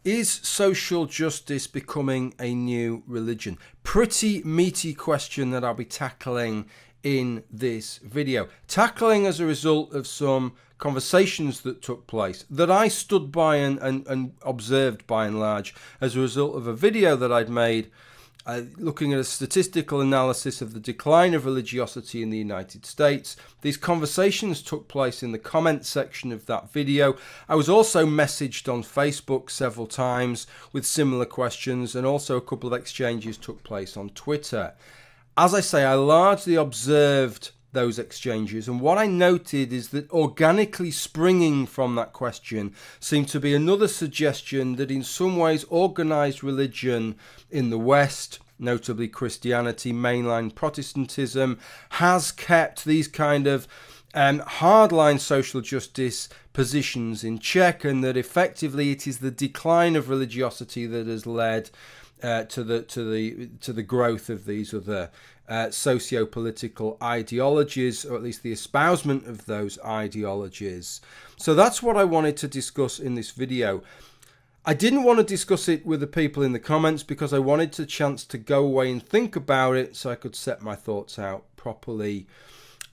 Is social justice becoming a new religion? Pretty meaty question that I'll be tackling in this video. Tackling as a result of some conversations that took place that I stood by and observed by and large as a result of a video that I'd made looking at a statistical analysis of the decline of religiosity in the United States. These conversations took place in the comment section of that video. I was also messaged on Facebook several times with similar questions, and also a couple of exchanges took place on Twitter. As I say, I largely observed those exchanges, and what I noted is that organically springing from that question seemed to be another suggestion that in some ways organized religion in the West, notably Christianity, mainline Protestantism, has kept these kind of hardline social justice positions in check, and that effectively it is the decline of religiosity that has led to the growth of these other socio-political ideologies, or at least the espousement of those ideologies. So that's what I wanted to discuss in this video. I didn't want to discuss it with the people in the comments because I wanted a chance to go away and think about it so I could set my thoughts out properly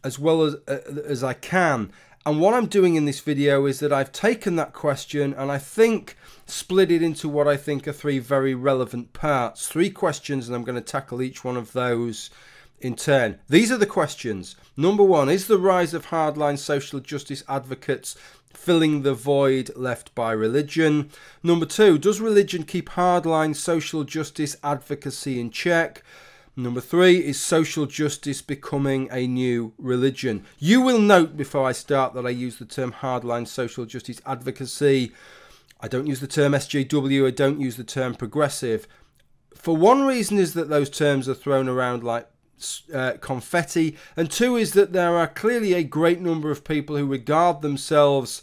as well as I can. And what I'm doing in this video is that I've taken that question and I think split it into what I think are three very relevant parts. Three questions, and I'm going to tackle each one of those in turn. These are the questions. Number one, is the rise of hardline social justice advocates filling the void left by religion? Number two, does religion keep hardline social justice advocacy in check? Number three, is social justice becoming a new religion? You will note before I start that I use the term hardline social justice advocacy. I don't use the term SJW, I don't use the term progressive. For one reason is that those terms are thrown around like confetti, and two is that there are clearly a great number of people who regard themselves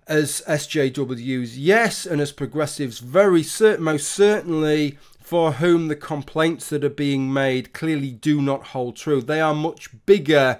as SJWs, yes, and as progressives, most certainly, for whom the complaints that are being made clearly do not hold true. They are much bigger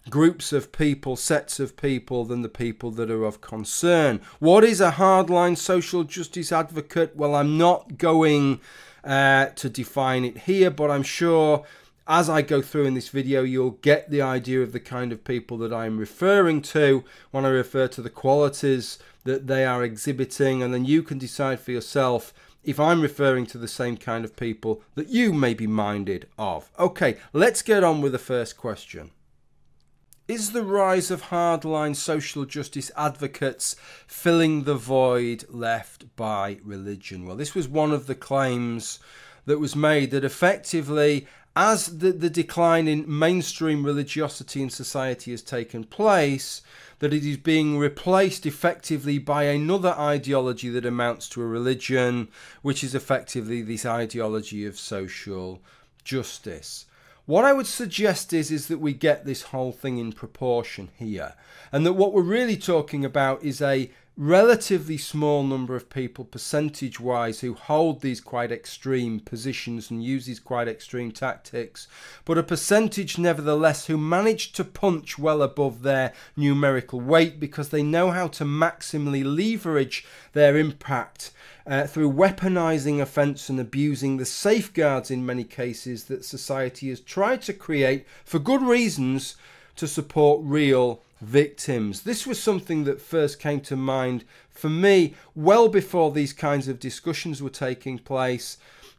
groups of people, sets of people, than the people that are of concern. What is a hardline social justice advocate? Well, I'm not going to define it here, but I'm sure as I go through in this video, you'll get the idea of the kind of people that I'm referring to when I refer to the qualities that they are exhibiting, and then you can decide for yourself if I'm referring to the same kind of people that you may be minded of. Okay, let's get on with the first question. Is the rise of hardline social justice advocates filling the void left by religion? Well, this was one of the claims that was made, that effectively, as the decline in mainstream religiosity in society has taken place, that it is being replaced effectively by another ideology that amounts to a religion, which is effectively this ideology of social justice. What I would suggest is that we get this whole thing in proportion here, and that what we're really talking about is a relatively small number of people percentage-wise who hold these quite extreme positions and use these quite extreme tactics, but a percentage nevertheless who manage to punch well above their numerical weight because they know how to maximally leverage their impact through weaponizing offence and abusing the safeguards in many cases that society has tried to create for good reasons to support real victims. This was something that first came to mind for me well before these kinds of discussions were taking place,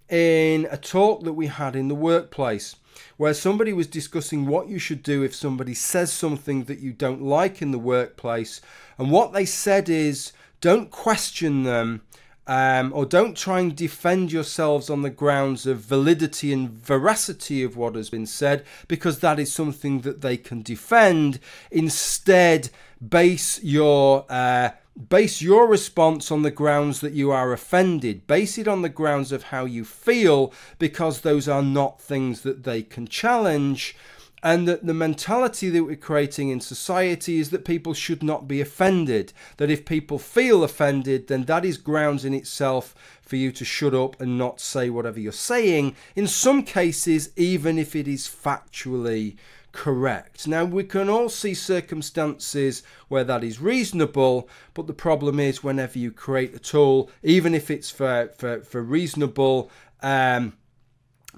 in a talk that we had in the workplace, where somebody was discussing what you should do if somebody says something that you don't like in the workplace. And what they said is, don't question them, or don't try and defend yourselves on the grounds of validity and veracity of what has been said, because that is something that they can defend. Instead, base your response on the grounds that you are offended. Base it on the grounds of how you feel, because those are not things that they can challenge. And that the mentality that we're creating in society is that people should not be offended. That if people feel offended, then that is grounds in itself for you to shut up and not say whatever you're saying. In some cases, even if it is factually correct. Now, we can all see circumstances where that is reasonable, but the problem is whenever you create a tool, even if it's for reasonable,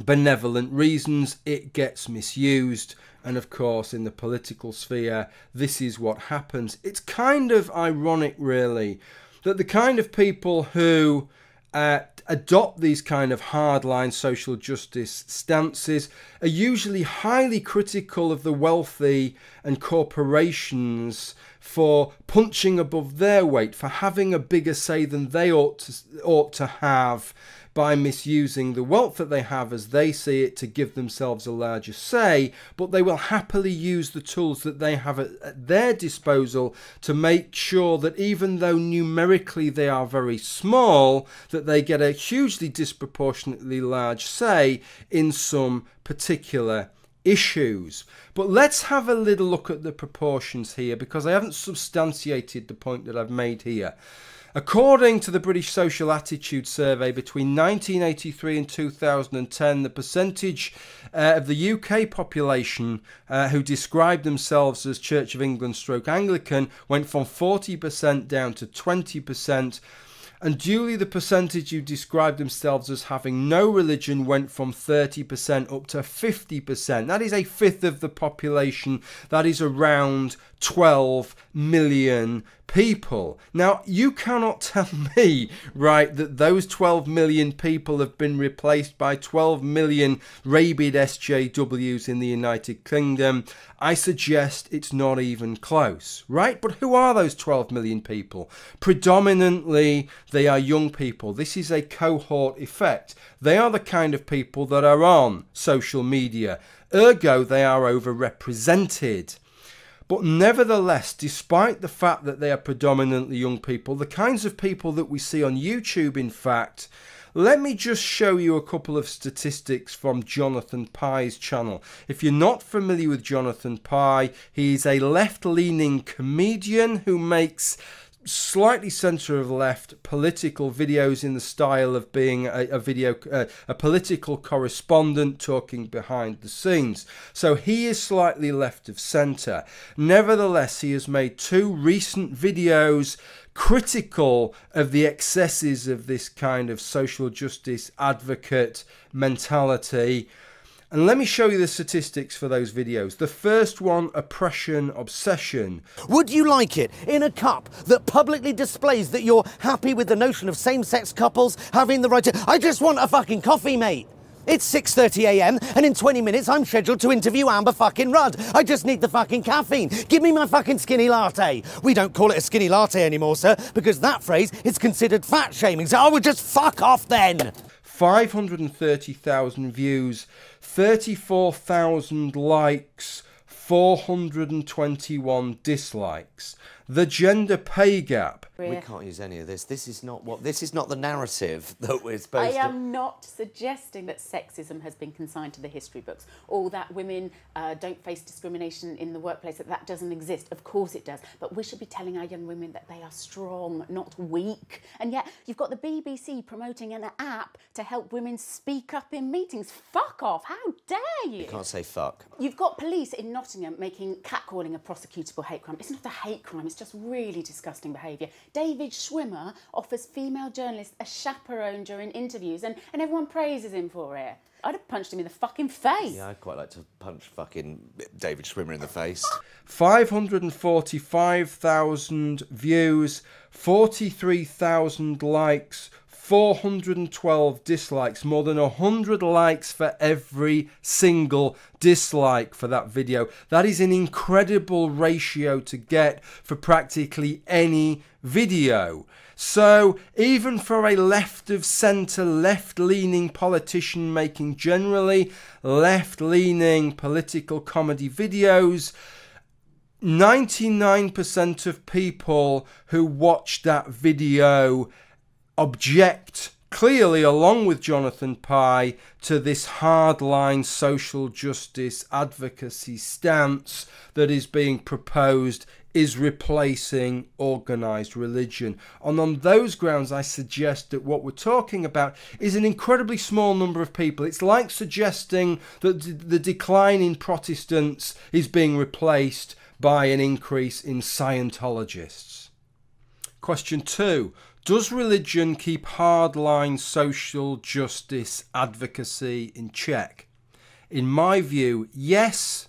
benevolent reasons, it gets misused. And of course, in the political sphere, this is what happens. It's kind of ironic, really, that the kind of people who adopt these kind of hardline social justice stances are usually highly critical of the wealthy and corporations for punching above their weight, for having a bigger say than they ought to have, by misusing the wealth that they have as they see it to give themselves a larger say, but they will happily use the tools that they have at their disposal to make sure that even though numerically they are very small, that they get a hugely disproportionately large say in some particular issues. But let's have a little look at the proportions here, because I haven't substantiated the point that I've made here. According to the British Social Attitude Survey, between 1983 and 2010, the percentage of the UK population who described themselves as Church of England / Anglican went from 40% down to 20%. And duly, the percentage who described themselves as having no religion went from 30% up to 50%. That is a fifth of the population. That is around 12 million people. Now, you cannot tell me, right, that those 12 million people have been replaced by 12 million rabid SJWs in the United Kingdom. I suggest it's not even close, right? But who are those 12 million people? Predominantly, they are young people. This is a cohort effect. They are the kind of people that are on social media. Ergo, they are overrepresented. But nevertheless, despite the fact that they are predominantly young people, the kinds of people that we see on YouTube, in fact, let me just show you a couple of statistics from Jonathan Pye's channel. If you're not familiar with Jonathan Pye, he's a left-leaning comedian who makes slightly centre-of-left political videos in the style of being a political correspondent talking behind the scenes. So he is slightly left of centre. Nevertheless, he has made two recent videos critical of the excesses of this kind of social justice advocate mentality. And let me show you the statistics for those videos. The first one, oppression, obsession. Would you like it in a cup that publicly displays that you're happy with the notion of same-sex couples having the right to... I just want a fucking coffee, mate. It's 6:30 a.m. and in 20 minutes I'm scheduled to interview Amber fucking Rudd. I just need the fucking caffeine. Give me my fucking skinny latte. We don't call it a skinny latte anymore, sir, because that phrase is considered fat shaming. So I would just fuck off then. 530,000 views, 34,000 likes, 421 dislikes. The gender pay gap. We can't use any of this. This is not the narrative that we're supposed to... I am not suggesting that sexism has been consigned to the history books, or that women don't face discrimination in the workplace, that doesn't exist. Of course it does. But we should be telling our young women that they are strong, not weak. And yet you've got the BBC promoting an app to help women speak up in meetings. Fuck off. How dare you? You can't say fuck. You've got police in Nottingham making catcalling a prosecutable hate crime. It's not a hate crime, it's just really disgusting behaviour. David Schwimmer offers female journalists a chaperone during interviews and everyone praises him for it. I'd have punched him in the fucking face. Yeah, I'd quite like to punch fucking David Schwimmer in the face. 545,000 views, 43,000 likes, 412 dislikes, more than 100 likes for every single dislike for that video. That is an incredible ratio to get for practically any video. So even for a left of centre, left-leaning politician making generally left-leaning political comedy videos, 99% of people who watch that video object clearly, along with Jonathan Pye, to this hardline social justice advocacy stance that is being proposed is replacing organised religion. And on those grounds, I suggest that what we're talking about is an incredibly small number of people. It's like suggesting that the decline in Protestants is being replaced by an increase in Scientologists. Question 2. Does religion keep hardline social justice advocacy in check? In my view, yes,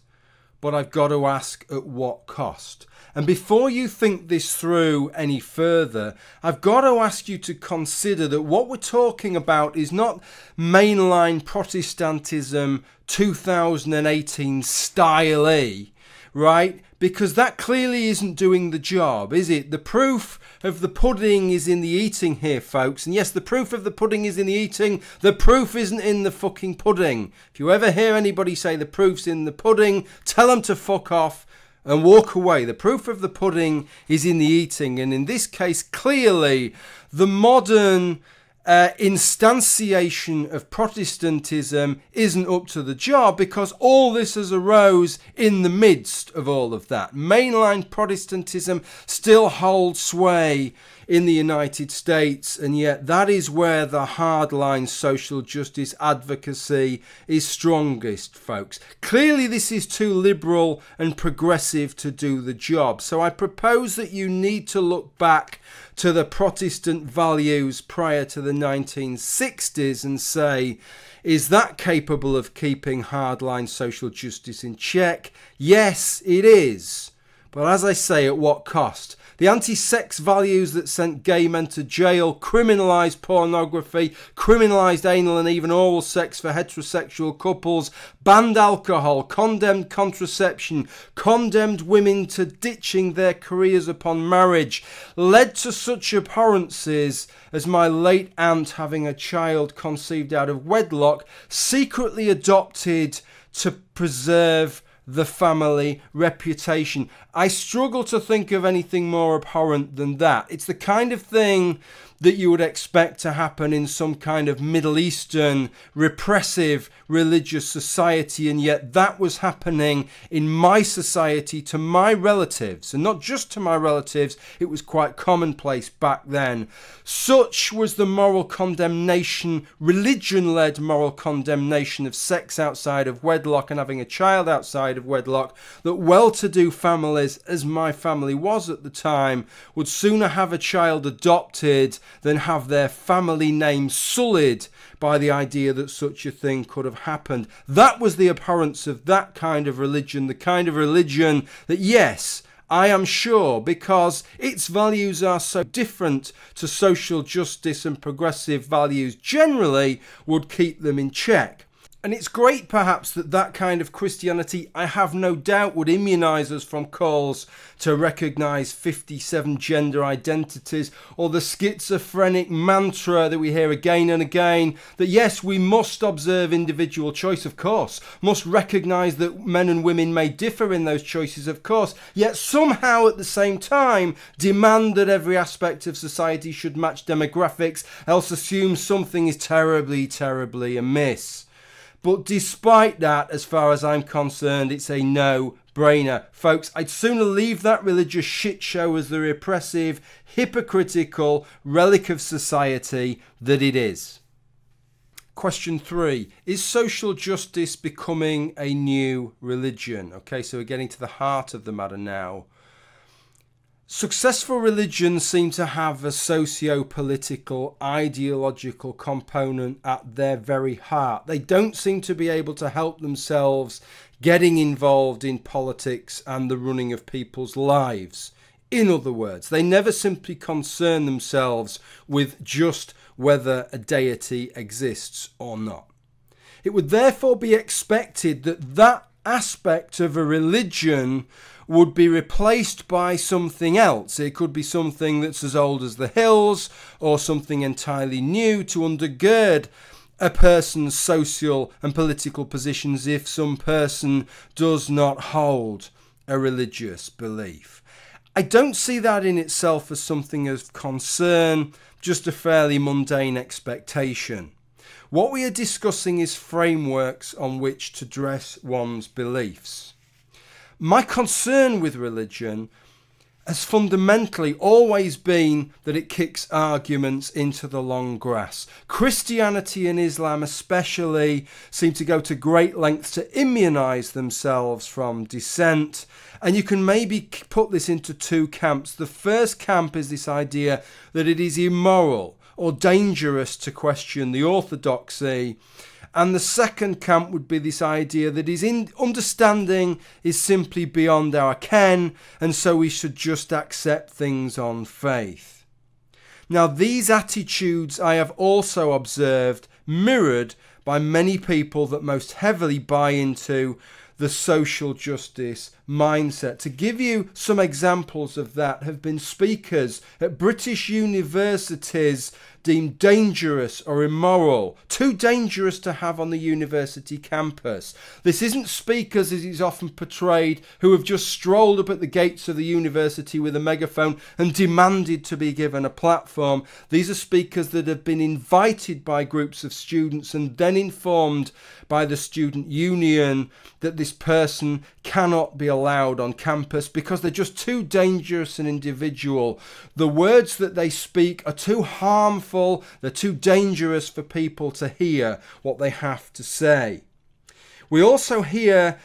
but I've got to ask at what cost? And before you think this through any further, I've got to ask you to consider that what we're talking about is not mainline Protestantism 2018 style-y, right? Because that clearly isn't doing the job, is it? The proof of the pudding is in the eating here, folks. And yes, the proof of the pudding is in the eating. The proof isn't in the fucking pudding. If you ever hear anybody say the proof's in the pudding, tell them to fuck off and walk away. The proof of the pudding is in the eating. And in this case, clearly, the modern instantiation of Protestantism isn't up to the job, because all this has arose in the midst of all of that. Mainline Protestantism still holds sway in the United States, and yet that is where the hardline social justice advocacy is strongest, folks. Clearly this is too liberal and progressive to do the job. So I propose that you need to look back to the Protestant values prior to the 1960s and say, is that capable of keeping hardline social justice in check? Yes, it is. But as I say, at what cost? The anti-sex values that sent gay men to jail, criminalised pornography, criminalised anal and even oral sex for heterosexual couples, banned alcohol, condemned contraception, condemned women to ditching their careers upon marriage, led to such abhorrences as my late aunt having a child conceived out of wedlock, secretly adopted to preserve the family reputation. I struggle to think of anything more abhorrent than that. It's the kind of thing that you would expect to happen in some kind of Middle Eastern repressive religious society, and yet that was happening in my society to my relatives, and not just to my relatives, it was quite commonplace back then. Such was the moral condemnation, religion-led moral condemnation of sex outside of wedlock and having a child outside of wedlock, that well-to-do families, as my family was at the time, would sooner have a child adopted than have their family name sullied by the idea that such a thing could have happened. That was the abhorrence of that kind of religion, the kind of religion that, yes, I am sure, because its values are so different to social justice and progressive values generally, would keep them in check. And it's great, perhaps, that that kind of Christianity, I have no doubt, would immunise us from calls to recognise 57 gender identities, or the schizophrenic mantra that we hear again and again, that yes, we must observe individual choice, of course, must recognise that men and women may differ in those choices, of course, yet somehow at the same time demand that every aspect of society should match demographics, else assume something is terribly, terribly amiss. But despite that, as far as I'm concerned, it's a no-brainer. Folks, I'd sooner leave that religious shit show as the repressive, hypocritical relic of society that it is. Question 3. Is social justice becoming a new religion? Okay, so we're getting to the heart of the matter now. Successful religions seem to have a socio-political, ideological component at their very heart. They don't seem to be able to help themselves getting involved in politics and the running of people's lives. In other words, they never simply concern themselves with just whether a deity exists or not. It would therefore be expected that that aspect of a religion would be replaced by something else. It could be something that's as old as the hills, or something entirely new to undergird a person's social and political positions if some person does not hold a religious belief. I don't see that in itself as something of concern, just a fairly mundane expectation. What we are discussing is frameworks on which to dress one's beliefs. My concern with religion has fundamentally always been that it kicks arguments into the long grass. Christianity and Islam especially seem to go to great lengths to immunize themselves from dissent. And you can maybe put this into two camps. The first camp is this idea that it is immoral or dangerous to question the orthodoxy. And the second camp would be this idea that his understanding is simply beyond our ken, and so we should just accept things on faith. Now, these attitudes I have also observed mirrored by many people that most heavily buy into the social justice mindset. To give you some examples of that, have been speakers at British universities deemed dangerous or immoral, too dangerous to have on the university campus. This isn't speakers, as is often portrayed, who have just strolled up at the gates of the university with a megaphone and demanded to be given a platform. These are speakers that have been invited by groups of students and then informed by the student union that this person cannot be allowed on campus because they're just too dangerous an individual. The words that they speak are too harmful, they're too dangerous for people to hear what they have to say. We also hear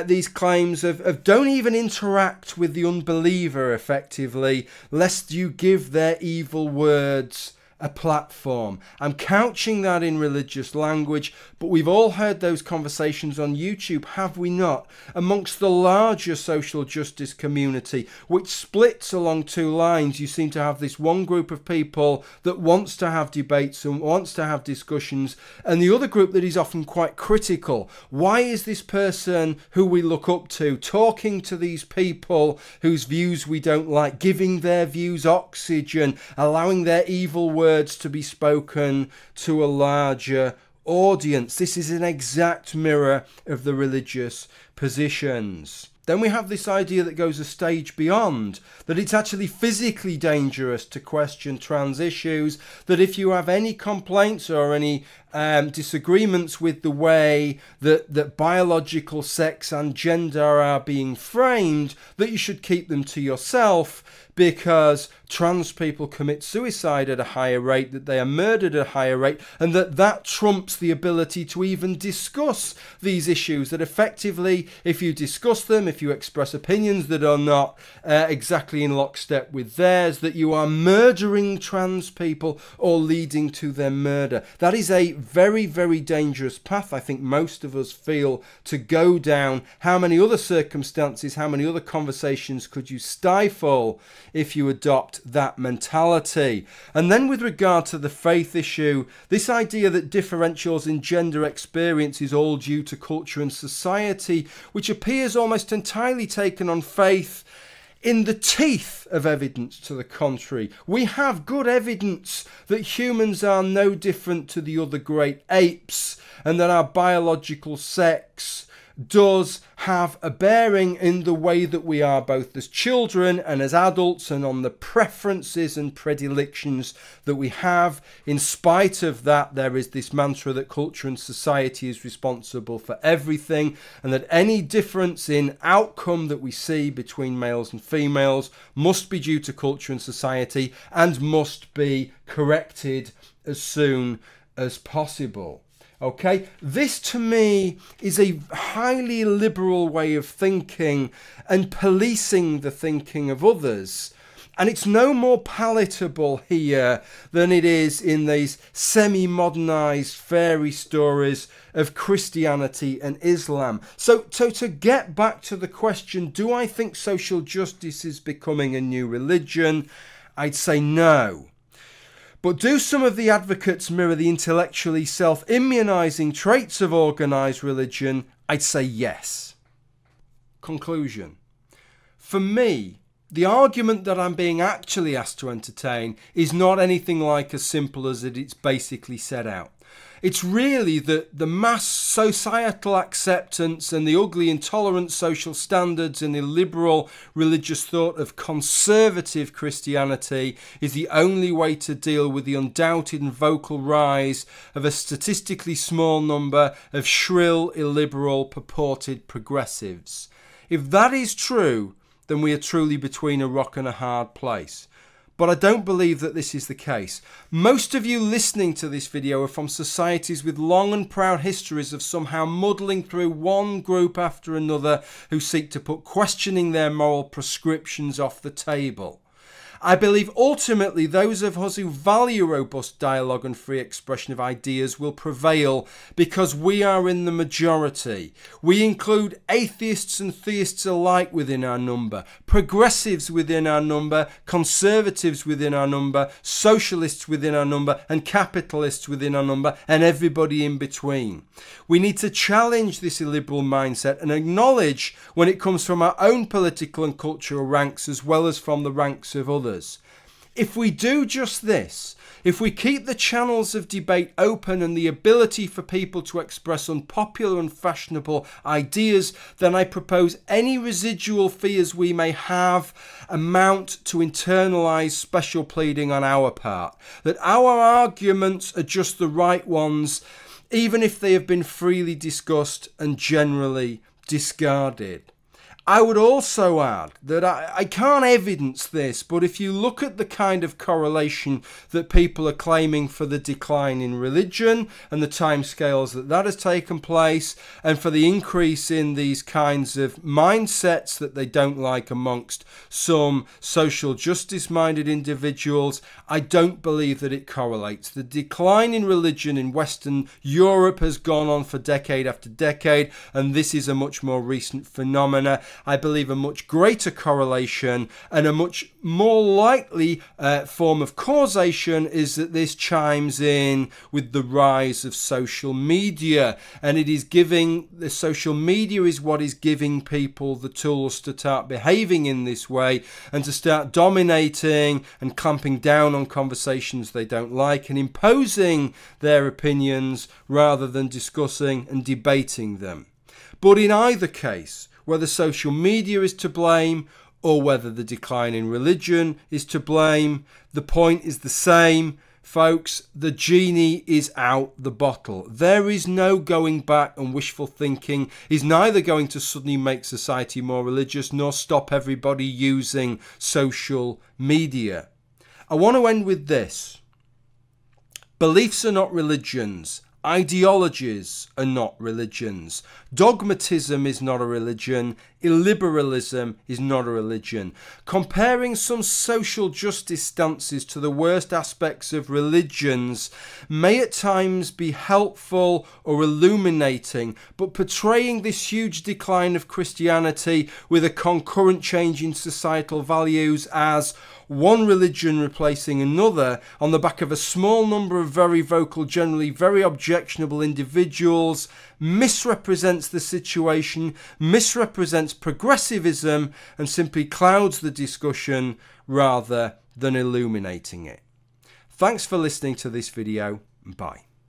these claims of don't even interact with the unbeliever effectively, lest you give their evil words a platform. I'm couching that in religious language, but we've all heard those conversations on YouTube, have we not? Amongst the larger social justice community, which splits along two lines. You seem to have this one group of people that wants to have debates and wants to have discussions, and the other group that is often quite critical. Why is this person who we look up to talking to these people whose views we don't like, giving their views oxygen, allowing their evil words to be spoken to a larger audience? This is an exact mirror of the religious positions. Then we have this idea that goes a stage beyond, that it's actually physically dangerous to question trans issues, that if you have any complaints or any disagreements with the way that biological sex and gender are being framed, that you should keep them to yourself, because trans people commit suicide at a higher rate, that they are murdered at a higher rate, and that trumps the ability to even discuss these issues, that effectively, if you discuss them, if you express opinions that are not exactly in lockstep with theirs, that you are murdering trans people or leading to their murder. That is a very, very dangerous path, I think most of us feel, to go down. How many other circumstances, how many other conversations could you stifle if you adopt that mentality? And then with regard to the faith issue, this idea that differentials in gender experience is all due to culture and society, which appears almost entirely taken on faith, in the teeth of evidence to the contrary. We have good evidence that humans are no different to the other great apes, and that our biological sex does have a bearing in the way that we are both as children and as adults, and on the preferences and predilections that we have. In spite of that, there is this mantra that culture and society is responsible for everything, and that any difference in outcome that we see between males and females must be due to culture and society and must be corrected as soon as possible. Okay, this to me is a highly liberal way of thinking and policing the thinking of others. And it's no more palatable here than it is in these semi-modernized fairy stories of Christianity and Islam. So to get back to the question, do I think social justice is becoming a new religion? I'd say no. But do some of the advocates mirror the intellectually self-immunizing traits of organized religion? I'd say yes. Conclusion. For me, the argument that I'm being actually asked to entertain is not anything like as simple as it's basically set out. It's really that the mass societal acceptance and the ugly intolerant social standards and the liberal religious thought of conservative Christianity is the only way to deal with the undoubted and vocal rise of a statistically small number of shrill, illiberal, purported progressives. If that is true, then we are truly between a rock and a hard place. But I don't believe that this is the case. Most of you listening to this video are from societies with long and proud histories of somehow muddling through one group after another who seek to put questioning their moral prescriptions off the table. I believe ultimately those of us who value robust dialogue and free expression of ideas will prevail because we are in the majority. We include atheists and theists alike within our number, progressives within our number, conservatives within our number, socialists within our number, and capitalists within our number, and everybody in between. We need to challenge this illiberal mindset and acknowledge when it comes from our own political and cultural ranks as well as from the ranks of others. If we do just this, if we keep the channels of debate open and the ability for people to express unpopular and fashionable ideas, then I propose any residual fears we may have amount to internalised special pleading on our part, that our arguments are just the right ones, even if they have been freely discussed and generally discarded. I would also add that I can't evidence this, but if you look at the kind of correlation that people are claiming for the decline in religion and the timescales that has taken place, and for the increase in these kinds of mindsets that they don't like amongst some social justice-minded individuals, I don't believe that it correlates. The decline in religion in Western Europe has gone on for decade after decade, and this is a much more recent phenomena. I believe a much greater correlation and a much more likely form of causation is that this chimes in with the rise of social media, and it is giving, the social media is what is giving people the tools to start behaving in this way and to start dominating and clamping down on conversations they don't like and imposing their opinions rather than discussing and debating them. But in either case, whether social media is to blame or whether the decline in religion is to blame, the point is the same. Folks, the genie is out the bottle. There is no going back, and wishful thinking is neither going to suddenly make society more religious nor stop everybody using social media. I want to end with this. Beliefs are not religions. Ideologies are not religions. Dogmatism is not a religion. Illiberalism is not a religion. Comparing some social justice stances to the worst aspects of religions may at times be helpful or illuminating, but portraying this huge decline of Christianity with a concurrent change in societal values as one religion replacing another on the back of a small number of very vocal, generally very objectionable individuals misrepresents the situation, misrepresents progressivism, and simply clouds the discussion rather than illuminating it. Thanks for listening to this video. Bye.